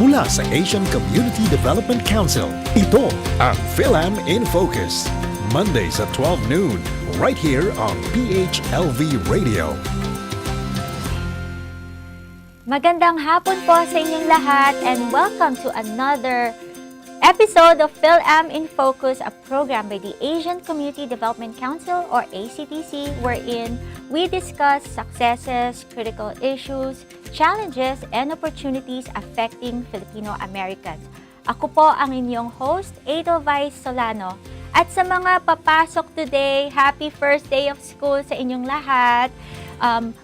mula sa Asian Community Development Council. Ito ang Fil-Am in Focus. Mondays at 12 noon, right here on PHLV Radio. Magandang hapon po sa inyong lahat and welcome to another episode of Fil-Am in Focus, a program by the Asian Community Development Council or ACDC, wherein we discuss successes, critical issues, challenges, and opportunities affecting Filipino Americans. Ako po ang inyong host, Edelweiss Solano. At sa mga papasok today, happy first day of school sa inyong lahat.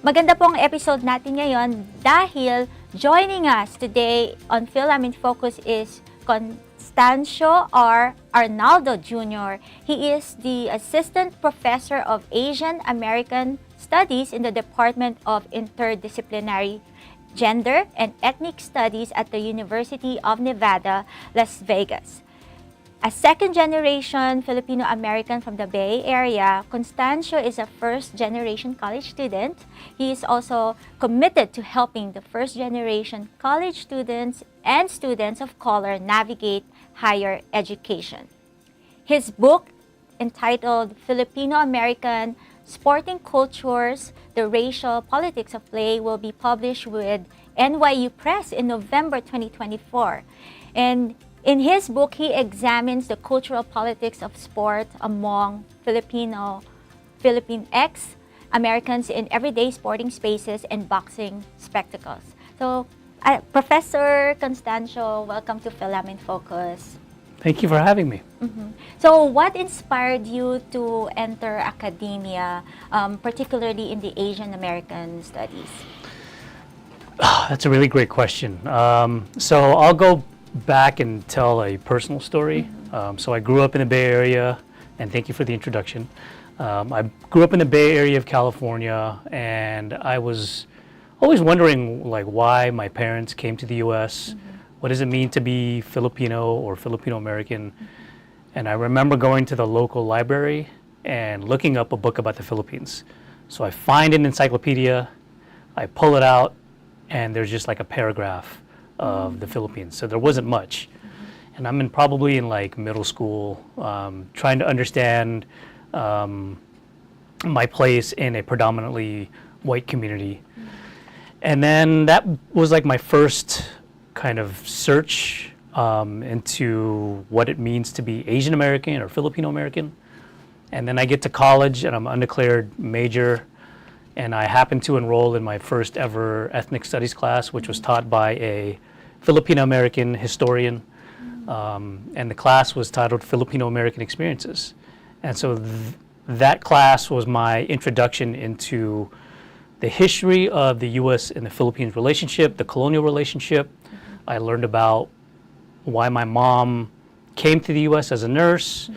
Maganda po ang episode natin ngayon dahil joining us today on Fil-Am in Focus is Constancio R. Arnaldo Jr. He is the Assistant Professor of Asian American Studies in the Department of Interdisciplinary Gender and Ethnic Studies at the University of Nevada, Las Vegas. A second-generation Filipino American from the Bay Area, Constancio is a first-generation college student. He is also committed to helping the first-generation college students and students of color navigate higher education. His book, entitled Filipino American Sporting Cultures, The Racial Politics of Play, will be published with NYU Press in November 2024. And in his book, he examines the cultural politics of sport among Philippine ex-Americans in everyday sporting spaces and boxing spectacles. So, Professor Constancio, welcome to Fil-Am in Focus. Thank you for having me. So, what inspired you to enter academia, particularly in the Asian American studies? That's a really great question. So I'll go back and tell a personal story. So I grew up in the Bay Area, and thank you for the introduction. I grew up in the Bay Area of California, and I was always wondering why my parents came to the U.S. What does it mean to be Filipino or Filipino American? And I remember going to the local library and looking up a book about the Philippines. So I find an encyclopedia, I pull it out, and there's just a paragraph of the Philippines. So there wasn't much. And I'm probably in middle school, trying to understand my place in a predominantly white community. And then that was my first kind of search into what it means to be Asian American or Filipino American. And then I get to college and I'm undeclared major, and I happened to enroll in my first ever ethnic studies class, which was taught by a Filipino American historian. And the class was titled Filipino American Experiences. And so that class was my introduction into the history of the U.S. and the Philippines relationship, the colonial relationship. I learned about why my mom came to the U.S. as a nurse,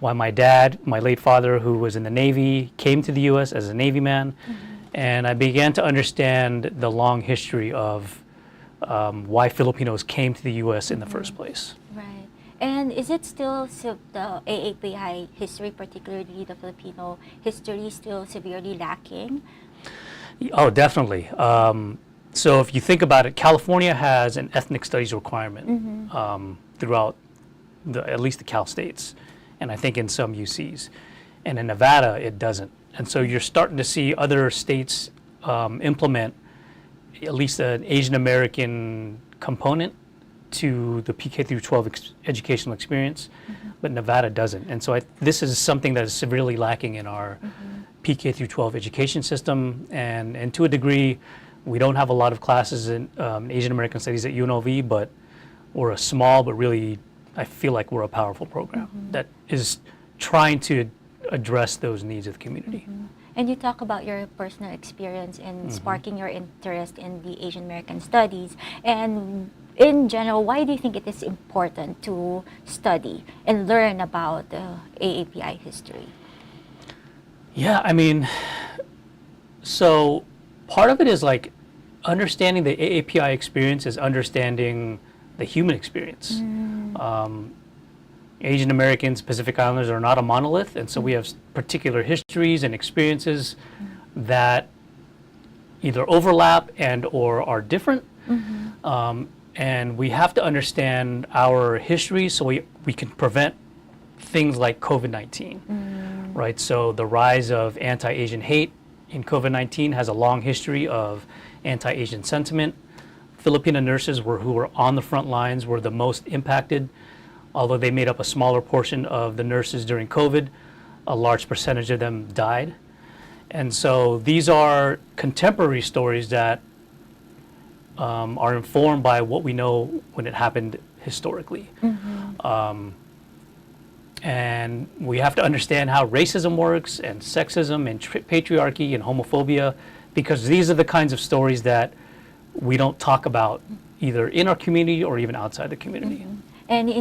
why my dad, my late father, who was in the Navy, came to the U.S. as a Navy man. And I began to understand the long history of why Filipinos came to the U.S. in the first place. Right. And is it still the AAPI history, particularly the Filipino history, still severely lacking? Oh, definitely. So if you think about it, California has an ethnic studies requirement throughout at least the Cal states, and I think in some UCs. And in Nevada, it doesn't. And so you're starting to see other states implement at least an Asian American component to the PK through 12 educational experience, but Nevada doesn't. And so this is something that is severely lacking in our PK through 12 education system, and to a degree, we don't have a lot of classes in Asian American Studies at UNLV, but we're a small, but really, I feel like we're a powerful program that is trying to address those needs of the community. And you talk about your personal experience in sparking your interest in the Asian American Studies. And in general, why do you think it is important to study and learn about AAPI history? Yeah, I mean, so part of it is understanding the AAPI experience is understanding the human experience. Asian Americans, Pacific Islanders are not a monolith, and so we have particular histories and experiences that either overlap and or are different. And we have to understand our history so we can prevent things like COVID-19, right? So the rise of anti-Asian hate in COVID-19 has a long history of anti-Asian sentiment. Filipino nurses who were on the front lines were the most impacted. Although they made up a smaller portion of the nurses during COVID, a large percentage of them died. And so these are contemporary stories that are informed by what we know when it happened historically. And we have to understand how racism works, and sexism, and patriarchy, and homophobia, because these are the kinds of stories that we don't talk about either in our community or even outside the community. And to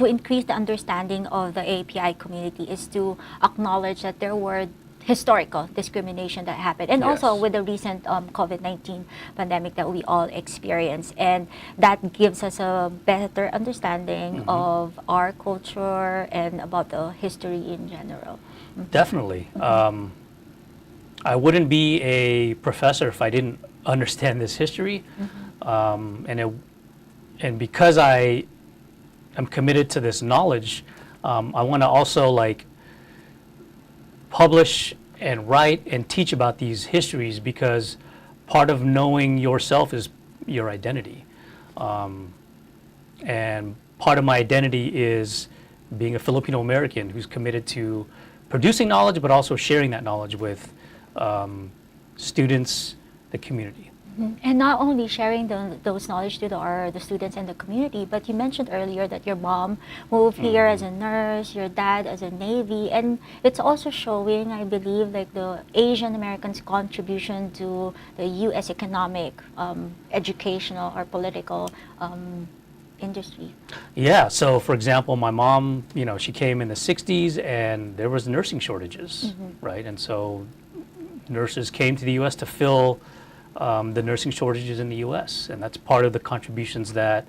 increase the understanding of the API community is to acknowledge that there were historical discrimination that happened, and also with the recent COVID-19 pandemic that we all experienced, and that gives us a better understanding of our culture and about the history in general. Definitely. I wouldn't be a professor if I didn't understand this history, and because I am committed to this knowledge, I want to also publish and write and teach about these histories, because part of knowing yourself is your identity. And part of my identity is being a Filipino American who's committed to producing knowledge, but also sharing that knowledge with students, the community. And not only sharing those knowledge to the students and the community, but you mentioned earlier that your mom moved here as a nurse, your dad as a Navy, and it's also showing, I believe, the Asian Americans' contribution to the U.S. economic, educational, or political industry. Yeah, so for example, my mom, she came in the 60s and there was nursing shortages, right? And so nurses came to the U.S. to fill the nursing shortages in the U.S., and that's part of the contributions that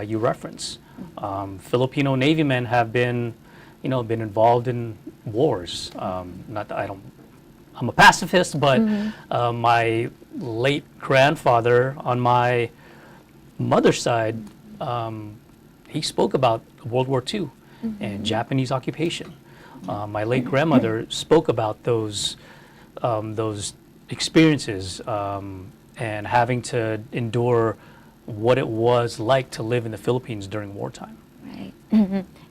you reference. Filipino Navy men have been involved in wars. Not that I'm a pacifist, but my late grandfather on my mother's side, he spoke about World War II and Japanese occupation. My late grandmother spoke about those experiences and having to endure what it was like to live in the Philippines during wartime. Right.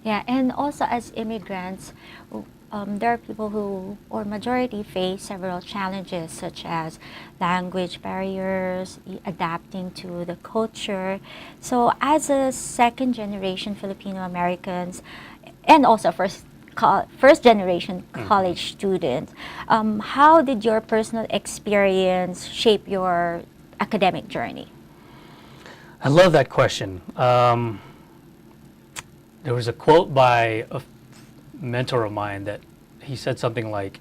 Yeah, and also as immigrants, there are people who, or majority, face several challenges such as language barriers, adapting to the culture. So as a second generation Filipino Americans, and also first generation college student, how did your personal experience shape your academic journey? I love that question. There was a quote by a mentor of mine that he said something like,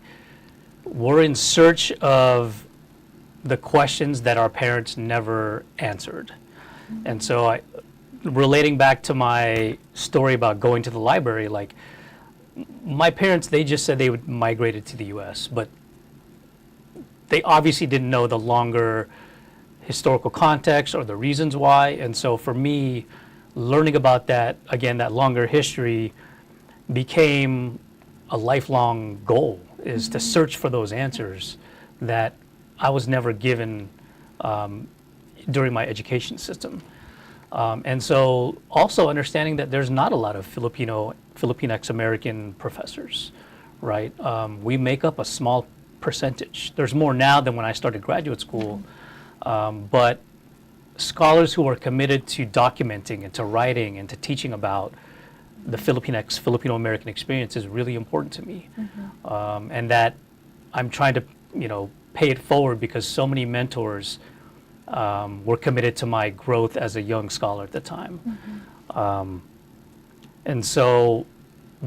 "We're in search of the questions that our parents never answered." And so relating back to my story about going to the library, my parents, they just said they would migrated to the U.S., but they obviously didn't know the longer historical context or the reasons why. And so for me, learning about that, again, that longer history became a lifelong goal, is to search for those answers that I was never given during my education system. And so also understanding that there's not a lot of Filipinx American professors, right? We make up a small percentage. There's more now than when I started graduate school, but scholars who are committed to documenting and to writing and to teaching about the Filipino American experience is really important to me. And that I'm trying to, pay it forward, because so many mentors were committed to my growth as a young scholar at the time. And so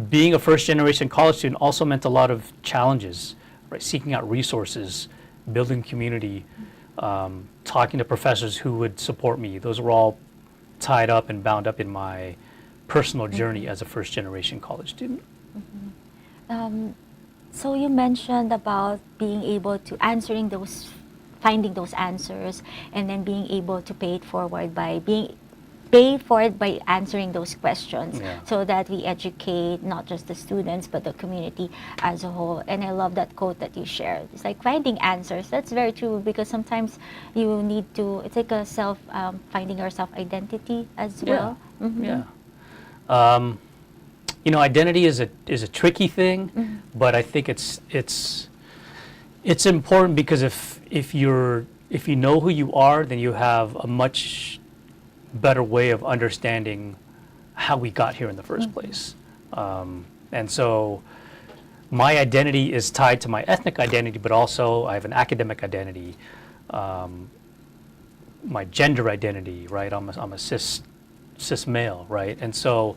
being a first generation college student also meant a lot of challenges, right? Seeking out resources, building community, talking to professors who would support me. Those were all tied up and bound up in my personal journey as a first generation college student. So you mentioned about being able to answering those finding those answers and then being able to pay for it by answering those questions, Yeah. so that we educate not just the students but the community as a whole. And I love that quote that you shared. It's like finding answers. That's very true, because sometimes you need to, it's like a finding your self-identity as well. Yeah. You know, identity is a tricky thing, but I think it's important, because if you know who you are, then you have a much better way of understanding how we got here in the first place. And so my identity is tied to my ethnic identity, but also I have an academic identity, my gender identity, right? I'm a cis male, right? And so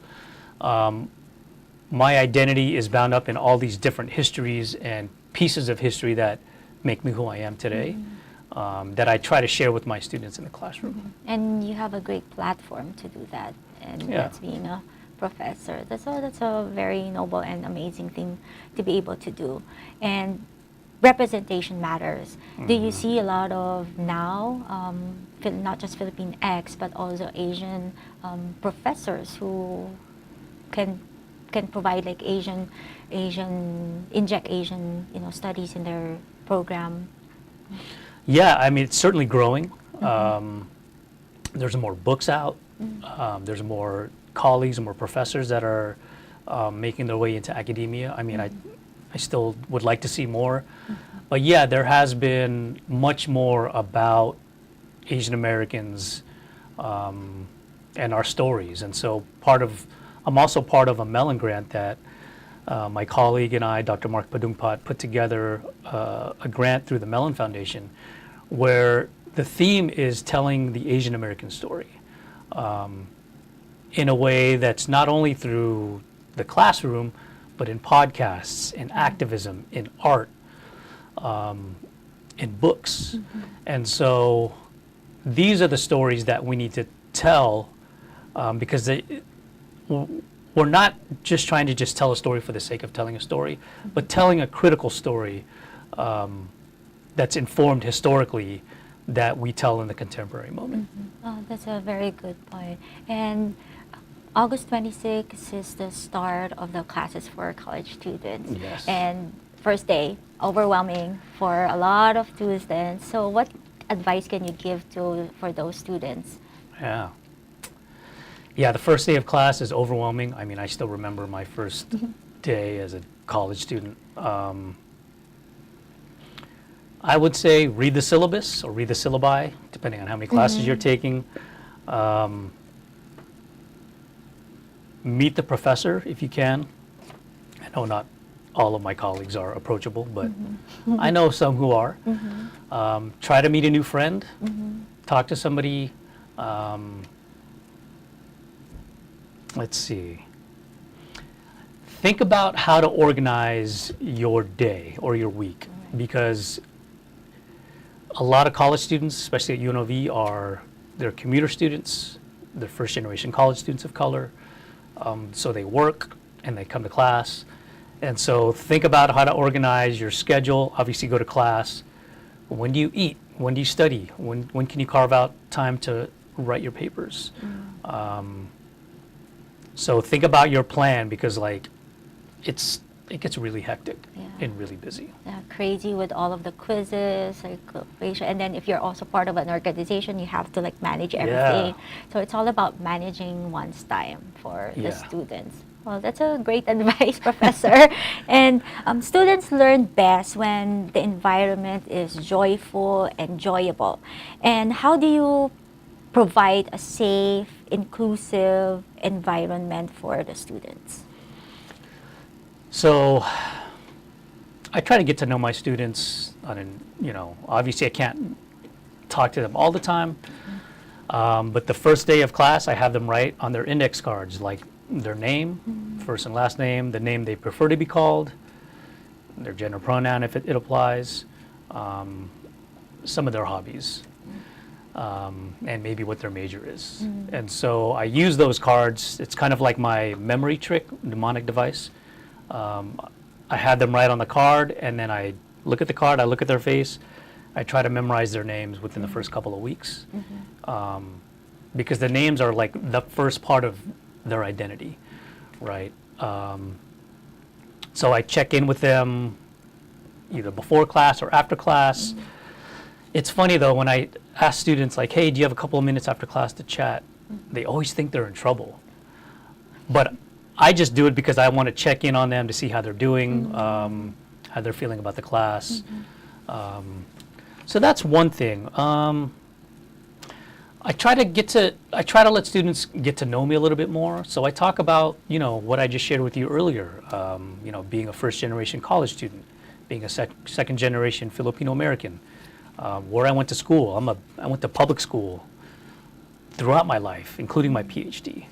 my identity is bound up in all these different histories and pieces of history that make me who I am today, that I try to share with my students in the classroom. And you have a great platform to do that, and that's being a professor. That's a very noble and amazing thing to be able to do. And representation matters. Do you see a lot of now, not just Philippine X, but also Asian professors who can provide like inject Asian studies in their program? Yeah, I mean, it's certainly growing. There's more books out. There's more colleagues and more professors that are making their way into academia. I mean, I still would like to see more. But yeah, there has been much more about Asian Americans and our stories. And so I'm also part of a Mellon grant that my colleague and I, Dr. Mark Padungpat, put together a grant through the Mellon Foundation, where the theme is telling the Asian American story in a way that's not only through the classroom, but in podcasts, in activism, in art, in books. And so these are the stories that we need to tell, because we're not just trying to just tell a story for the sake of telling a story, but telling a critical story that's informed historically, that we tell in the contemporary moment. Oh, that's a very good point. And August 26th is the start of the classes for college students. Yes. And first day, overwhelming for a lot of students. So what advice can you give for those students? Yeah, the first day of class is overwhelming. I mean, I still remember my first day as a college student. I would say read the syllabus or read the syllabi, depending on how many classes you're taking. Meet the professor if you can. I know not all of my colleagues are approachable, but I know some who are. Try to meet a new friend. Talk to somebody. Let's see. Think about how to organize your day or your week, because a lot of college students, especially at UNLV, they're commuter students. They're first generation college students of color. So they work and they come to class. And so think about how to organize your schedule. Obviously go to class. When do you eat? When do you study? When can you carve out time to write your papers? So think about your plan, because it gets really hectic and really busy. Yeah, crazy with all of the quizzes, and then if you're also part of an organization, you have to manage everything. So it's all about managing one's time for the students. Well, that's a great advice, Professor. And students learn best when the environment is joyful, enjoyable. And how do you provide a safe, inclusive environment for the students? So I try to get to know my students obviously I can't talk to them all the time, but the first day of class I have them write on their index cards like their name, first and last name, the name they prefer to be called, their gender pronoun if it applies, some of their hobbies, and maybe what their major is. And so I use those cards. It's kind of like my memory trick, mnemonic device. I had them write on the card, and then I look at the card, I look at their face, I try to memorize their names within the first couple of weeks, because the names are like the first part of their identity, right? So I check in with them either before class or after class. It's funny though, when I ask students like, hey, do you have a couple of minutes after class to chat? They always think they're in trouble. But I just do it because I want to check in on them to see how they're doing, how they're feeling about the class. So that's one thing. I try to let students get to know me a little bit more. So I talk about, what I just shared with you earlier, being a first generation college student, being a second generation Filipino American, where I went to school. I went to public school throughout my life, including my PhD.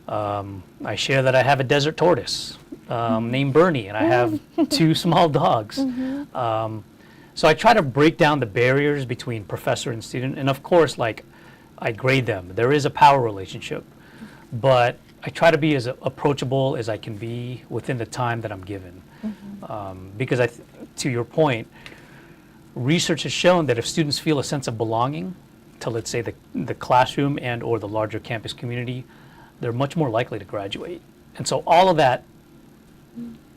I share that I have a desert tortoise named Bernie, and I have 2 small dogs. So I try to break down the barriers between professor and student, and of course, I grade them. There is a power relationship, but I try to be as approachable as I can be within the time that I'm given. Because to your point, research has shown that if students feel a sense of belonging to, let's say, the classroom and or the larger campus community, they're much more likely to graduate. And so all of that,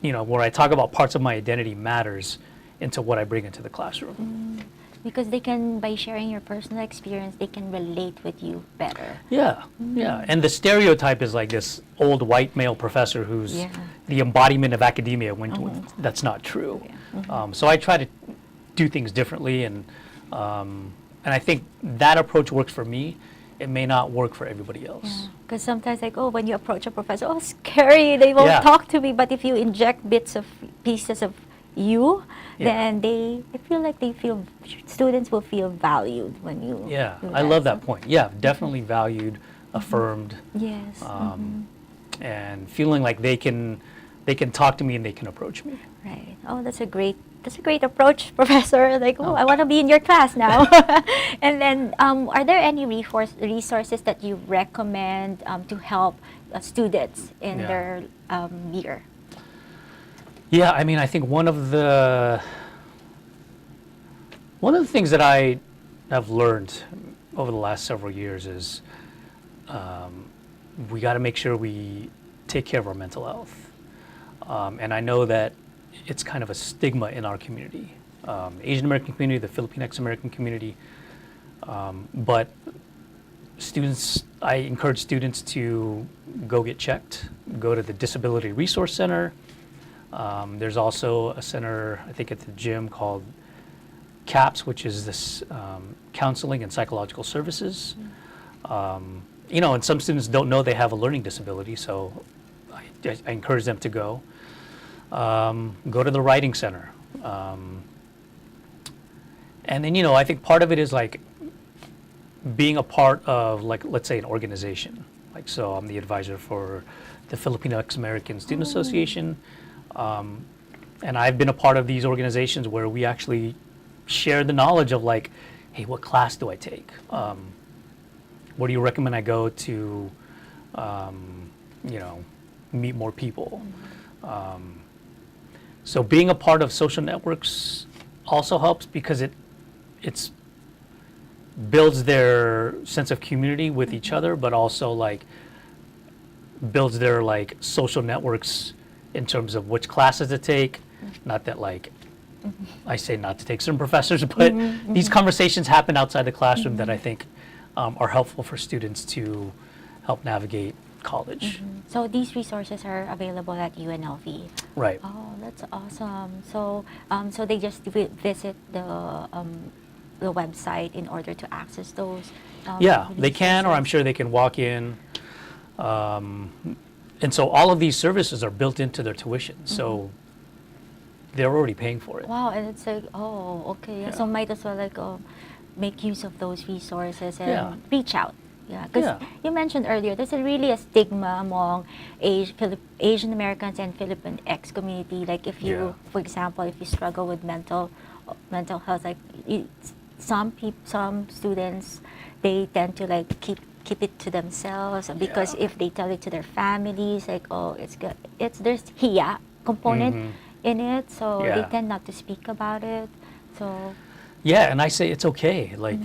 where I talk about parts of my identity matters into what I bring into the classroom. Because by sharing your personal experience, they can relate with you better. Yeah, yeah. And the stereotype is like this old white male professor who's the embodiment of academia, when that's not true. So I try to do things differently, and I think that approach works for me. It may not work for everybody else. Because sometimes when you approach a professor, scary, they won't talk to me. But if you inject pieces of you, then I feel like students will feel valued when you do I that. love that point. Yeah, definitely valued, affirmed. Yes. And feeling like they can talk to me and they can approach me. Right. Oh, that's a great approach, Professor. I want to be in your class now. And then, are there any resources that you recommend to help students in their year? Yeah, I think one of the things that I have learned over the last several years is we got to make sure we take care of our mental health. And I know that it's kind of a stigma in our community, Asian American community, the Filipino American community. But I encourage students to go get checked, go to the Disability Resource Center. There's also a center, I think at the gym, called CAPS, which is this Counseling and Psychological Services. And some students don't know they have a learning disability, so I encourage them to go. Go to the Writing Center. And then, I think part of it is being a part of, let's say, an organization. So I'm the advisor for the Filipino American Student Association. And I've been a part of these organizations where we actually share the knowledge of hey, what class do I take? Where do you recommend I go to, meet more people? So being a part of social networks also helps because it's builds their sense of community with each other, but also builds their social networks in terms of which classes to take. Not that I say not to take certain professors, but these conversations happen outside the classroom that I think are helpful for students to help navigate college. So these resources are available at UNLV. Right. Oh, that's awesome. So they just visit the website in order to access those. They can, or I'm sure they can walk in. And so all of these services are built into their tuition. So they're already paying for it. Wow, and it's okay. Yeah. So might as well make use of those resources and reach out. Yeah, because you mentioned earlier, there's really a stigma among Asian Americans and Philippine X community. If you, for example, if you struggle with mental health, some students, they tend to keep it to themselves because if they tell it to their families, it's good. There's hiya component in it, so they tend not to speak about it. So Yeah, and I say it's okay. Like,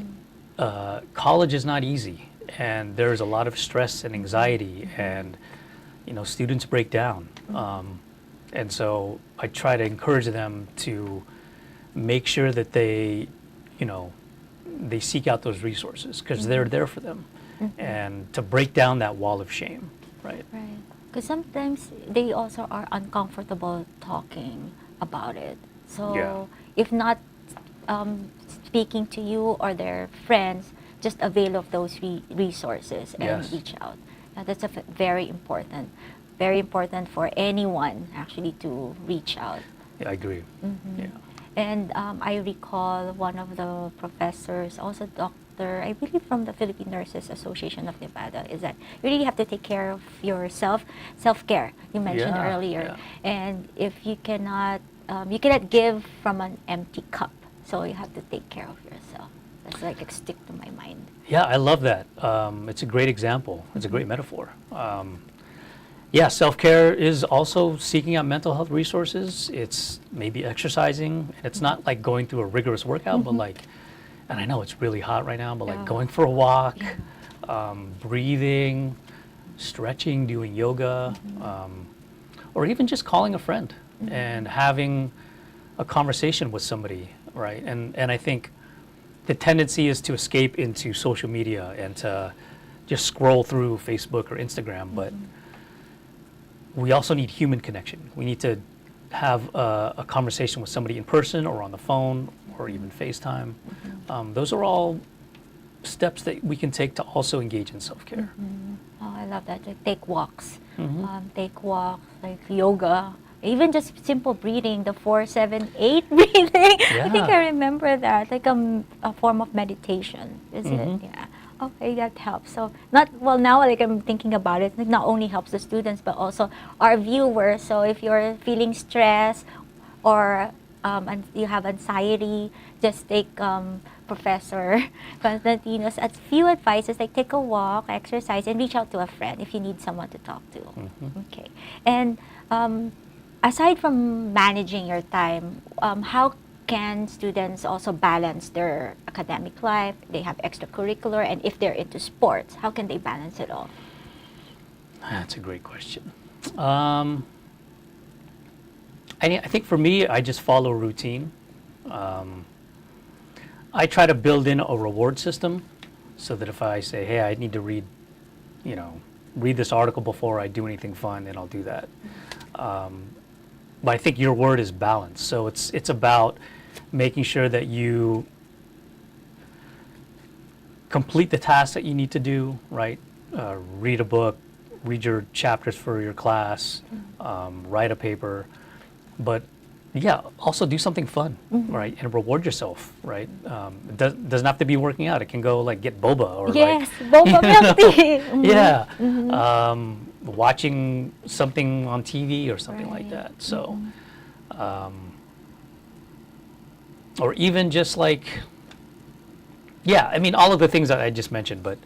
college is not easy, and there's a lot of stress and anxiety, and students break down. And so I try to encourage them to make sure that they seek out those resources because they're there for them, and to break down that wall of shame, right? Right. Because sometimes they also are uncomfortable talking about it. So Yeah. if not speaking to you or their friends, just avail of those resources and Yes. reach out. That's very important. Very important for anyone actually to reach out. Yeah, I agree. Yeah. And I recall one of the professors, also doctor, I believe from the Philippine Nurses Association of Nevada, is that you really have to take care of yourself, self-care, you mentioned Yeah, earlier. yeah. And if you cannot give from an empty cup, so you have to take care of yourself. That's like a stick to my mind. Yeah, I love that. It's a great example. It's a great metaphor. Yeah, self-care is also seeking out mental health resources. It's maybe exercising. And it's not like going through a rigorous workout, but like, and I know it's really hot right now, but like going for a walk, breathing, stretching, doing yoga, or even just calling a friend and having a conversation with somebody, right? And I think the tendency is to escape into social media and to just scroll through Facebook or Instagram, but we also need human connection. We need to have a conversation with somebody in person or on the phone or even FaceTime. Those are all steps that we can take to also engage in self-care. Oh, I love that. Like take walks. Take walks, like yoga. Even just simple breathing, the 4-7-8 breathing. I think Yeah. I remember that, like a form of meditation, is it? Yeah. Okay, that helps. So now like I'm thinking about it, it not only helps the students but also our viewers. So if you're feeling stressed or and you have anxiety, just take Professor Constantino's few advices, like take a walk, exercise, and reach out to a friend if you need someone to talk to. Okay. And aside from managing your time, how can students also balance their academic life? They have extracurricular, and if they're into sports, how can they balance it all? That's a great question. I think for me, I just follow routine. I try to build in a reward system so that if I say, hey, I need to read this article before I do anything fun, then I'll do that. But I think your word is balance. So it's about making sure that you complete the tasks that you need to do, right? Read a book, read your chapters for your class, write a paper, but yeah, also do something fun, right? And reward yourself, right? It doesn't have to be working out. It can go like get boba or Boba milk tea. yeah, watching something on TV or something like that. So, or even just like, yeah, I mean, all of the things that I just mentioned, but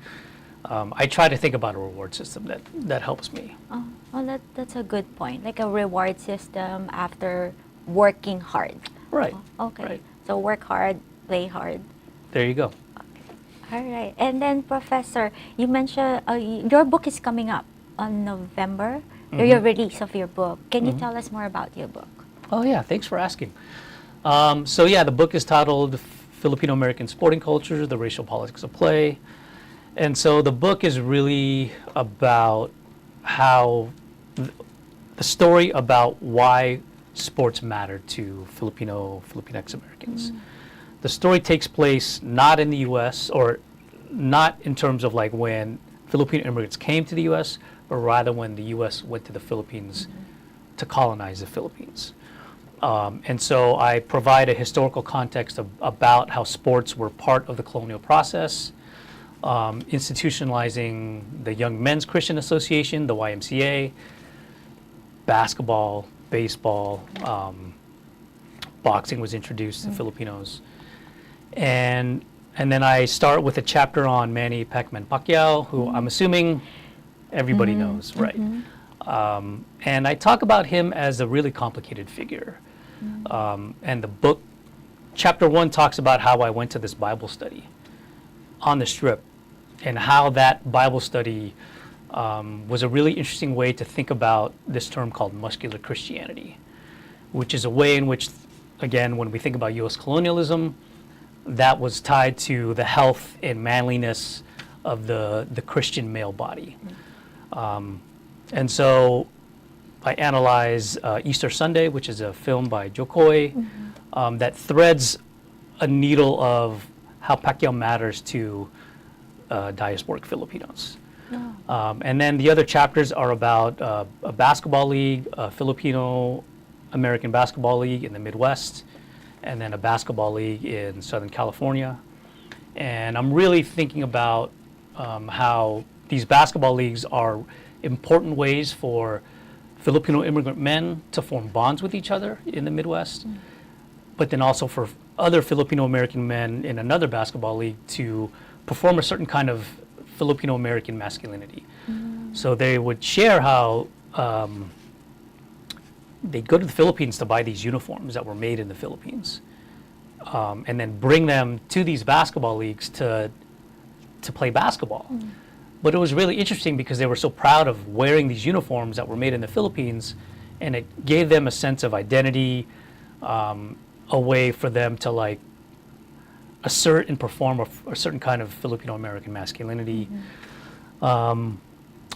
I try to think about a reward system that helps me. Oh, well, that's a good point. Like a reward system after working hard. Right. Oh, okay. Right. So work hard, play hard. There you go. All right. And then, Professor, you mentioned your book is coming up on November. Your release of your book. Can you tell us more about your book? Oh yeah, thanks for asking. So yeah, the book is titled Filipino American Sporting Culture, The Racial Politics of Play. And so the book is really about how the story about why sports matter to Filipinx Americans. The story takes place not in the U.S. or not in terms of like when Filipino immigrants came to the U.S., but rather when the U.S. went to the Philippines to colonize the Philippines. And so I provide a historical context about how sports were part of the colonial process, institutionalizing the Young Men's Christian Association, the YMCA, basketball, baseball, boxing was introduced to Filipinos. And then I start with a chapter on Manny Pacquiao, who I'm assuming everybody knows, right? And I talk about him as a really complicated figure. And the book chapter 1 talks about how I went to this Bible study on the Strip, and how that Bible study was a really interesting way to think about this term called muscular Christianity, which is a way in which, again, when we think about U.S. colonialism, that was tied to the health and manliness of the Christian male body. And so I analyze Easter Sunday, which is a film by Joe Coy, that threads a needle of how Pacquiao matters to diasporic Filipinos. And then the other chapters are about a basketball league, a Filipino American Basketball League in the Midwest, and then a basketball league in Southern California. And I'm really thinking about how these basketball leagues are important ways for Filipino immigrant men to form bonds with each other in the Midwest, but then also for other Filipino American men in another basketball league to perform a certain kind of Filipino American masculinity. So they would share how they'd go to the Philippines to buy these uniforms that were made in the Philippines, and then bring them to these basketball leagues to play basketball. But it was really interesting because they were so proud of wearing these uniforms that were made in the Philippines, and it gave them a sense of identity, a way for them to like assert and perform a certain kind of Filipino American masculinity. And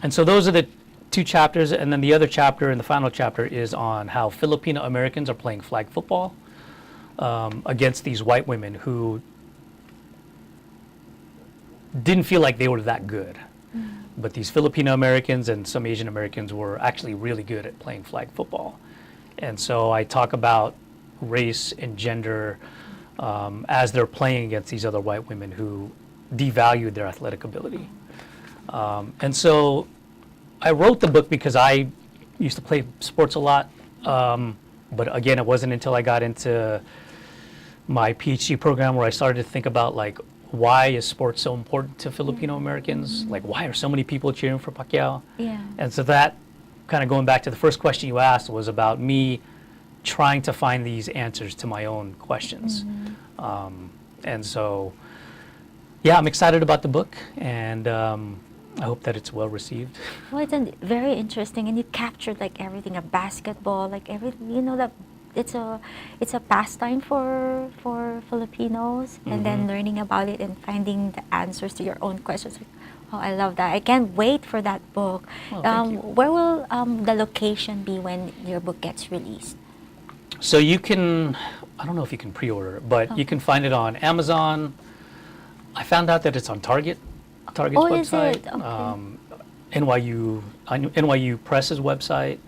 so those are the two chapters, and then the other chapter and the final chapter is on how Filipino Americans are playing flag football against these white women who didn't feel like they were that good. But these Filipino Americans and some Asian Americans were actually really good at playing flag football. And so I talk about race and gender as they're playing against these other white women who devalued their athletic ability. And so I wrote the book because I used to play sports a lot. But again, it wasn't until I got into my PhD program where I started to think about like, why is sports so important to Filipino Americans? Like, why are so many people cheering for Pacquiao? And so that, kind of going back to the first question you asked, was about me trying to find these answers to my own questions. And so, yeah, I'm excited about the book, and I hope that it's well received. Well, it's very interesting, and you captured like everything, a basketball, like everything, you know, that it's a pastime for Filipinos, and then learning about it and finding the answers to your own questions. Oh, I love that. I can't wait for that book. Oh, thank you. Where will the location be when your book gets released? So you can, I don't know if you can pre-order it, but you can find it on Amazon. I found out that it's on Target's website. Is it? Okay. NYU Press's website.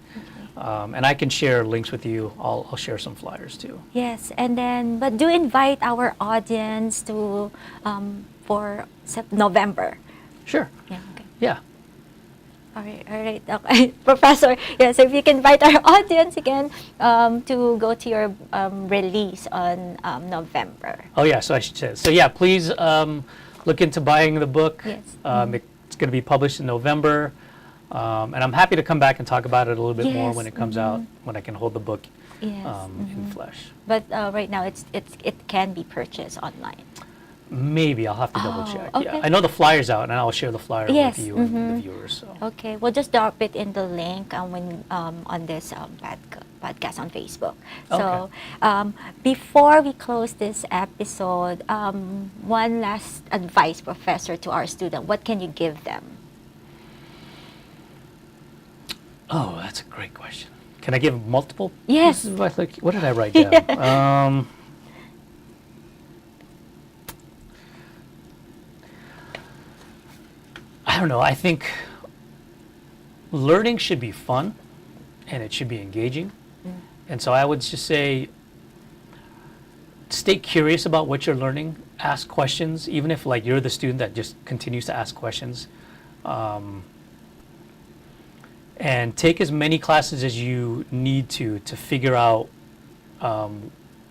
And I can share links with you. I'll share some flyers too. Yes, and then, but do invite our audience to for November. Sure. Yeah. Okay. Yeah. All right. Okay. Professor, yes, if you can invite our audience again to go to your release on November. Oh yeah, so I should say. So yeah, please look into buying the book. Yes. It's going to be published in November. And I'm happy to come back and talk about it a little bit more when it comes out, when I can hold the book in flesh. But right now, it can be purchased online. Maybe I'll have to double check. Okay. Yeah, I know the flyer's out, and I'll share the flyer with you and the viewers. So. Okay, we'll just drop it in the link when on this podcast on Facebook. So before we close this episode, one last advice, Professor, to our student. What can you give them? Oh, that's a great question. Can I give multiple? Yes. What did I write down? I don't know. I think learning should be fun, and it should be engaging. And so I would just say, stay curious about what you're learning. Ask questions, even if like you're the student that just continues to ask questions. And take as many classes as you need to figure out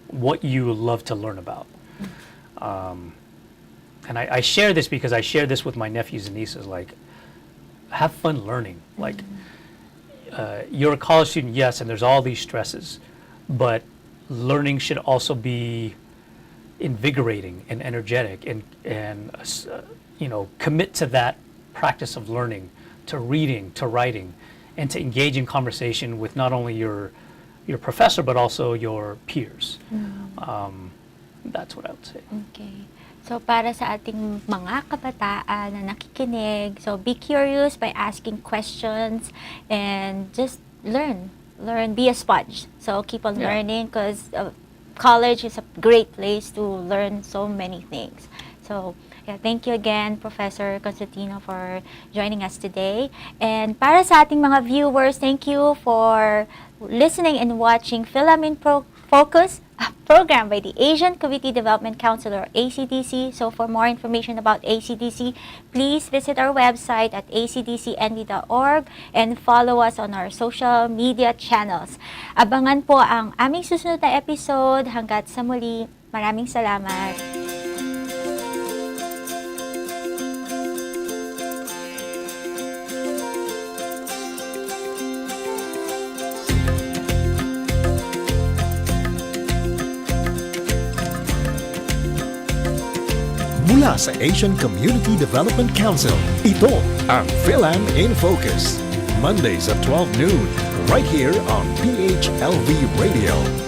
what you love to learn about. And I share this because I share this with my nephews and nieces, like, have fun learning. Like, you're a college student, yes, and there's all these stresses, but learning should also be invigorating and energetic, and commit to that practice of learning, to reading, to writing, and to engage in conversation with not only your professor but also your peers. That's what I would say. Okay. So, para sa ating mga kabataan na nakikinig, so be curious by asking questions and just learn, be a sponge. So, keep on learning, because college is a great place to learn so many things. So, thank you again, Professor Constantino, for joining us today. And para sa ating mga viewers, thank you for listening and watching Fil-Am in Focus, a program by the Asian Community Development Council, or ACDC. So for more information about ACDC, please visit our website at acdcnv.org and follow us on our social media channels. Abangan po ang aming susunod na episode. Hanggat sa muli, maraming salamat. Mula sa Asian Community Development Council, ito ang Fil-Am in Focus. Mondays at 12 noon, right here on PHLV Radio.